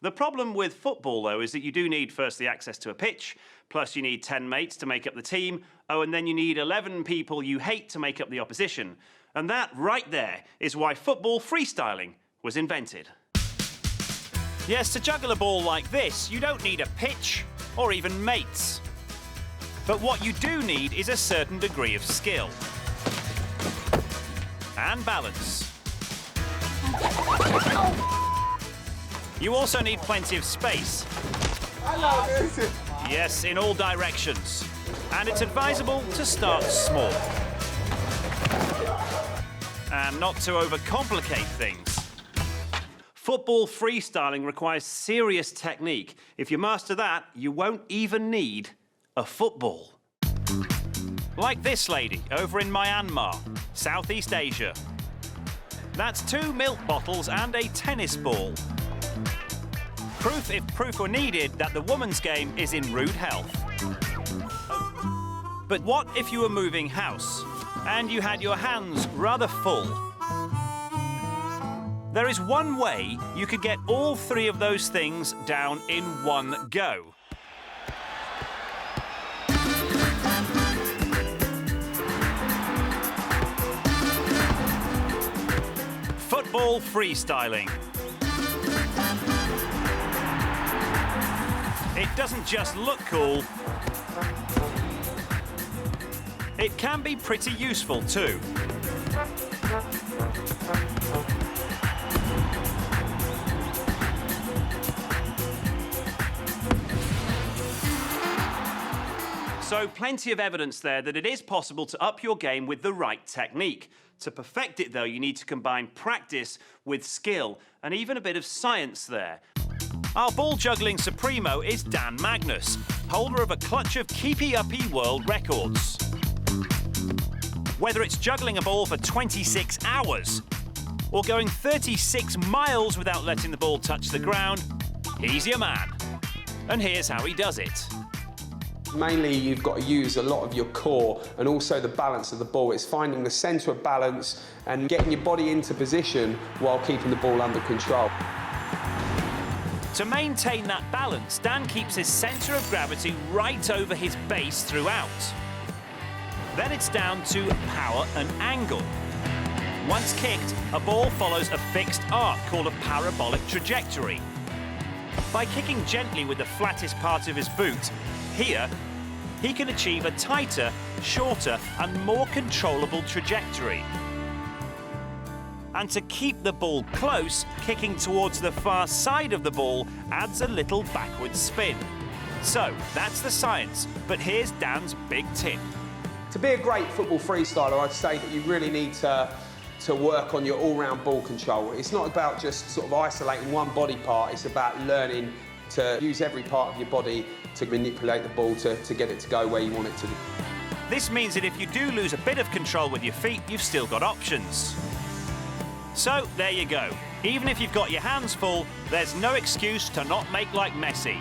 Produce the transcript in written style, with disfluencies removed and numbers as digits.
The problem with football, though, is that you do need, firstly, access to a pitch, plus you need 10 mates to make up the team. Oh, and then you need 11 people you hate to make up the opposition. And that, right there, is why football freestyling was invented. Yes, to juggle a ball like this, you don't need a pitch or even mates. But what you do need is a certain degree of skill and balance. You also need plenty of space. Yes, in all directions. And it's advisable to start small. And not to overcomplicate things. Football freestyling requires serious technique. If you master that, you won't even need a football. Like this lady over in Myanmar, Southeast Asia. That's 2 milk bottles and a tennis ball. Proof, if proof were needed, that the woman's game is in rude health. But what if you were moving house and you had your hands rather full? There is one way you could get all 3 of those things down in one go. Football freestyling. It doesn't just look cool, it can be pretty useful too. So plenty of evidence there that it is possible to up your game with the right technique. To perfect it, though, you need to combine practice with skill and even a bit of science there. Our ball juggling supremo is Dan Magnus, holder of a clutch of keepy-uppy world records. Whether it's juggling a ball for 26 hours or going 36 miles without letting the ball touch the ground, he's your man. And here's how he does it. Mainly, you've got to use a lot of your core and also the balance of the ball. It's finding the centre of balance and getting your body into position while keeping the ball under control. To maintain that balance, Dan keeps his centre of gravity right over his base throughout. Then it's down to power and angle. Once kicked, a ball follows a fixed arc called a parabolic trajectory. By kicking gently with the flattest part of his boot, here, he can achieve a tighter, shorter and more controllable trajectory. And to keep the ball close, kicking towards the far side of the ball adds a little backward spin. So, that's the science, but here's Dan's big tip. To be a great football freestyler, I'd say that you really need to work on your all-round ball control. It's not about just sort of isolating one body part, it's about learning to use every part of your body to manipulate the ball to get it to go where you want it to. This means that if you do lose a bit of control with your feet, you've still got options. So, there you go. Even if you've got your hands full, there's no excuse to not make like Messi.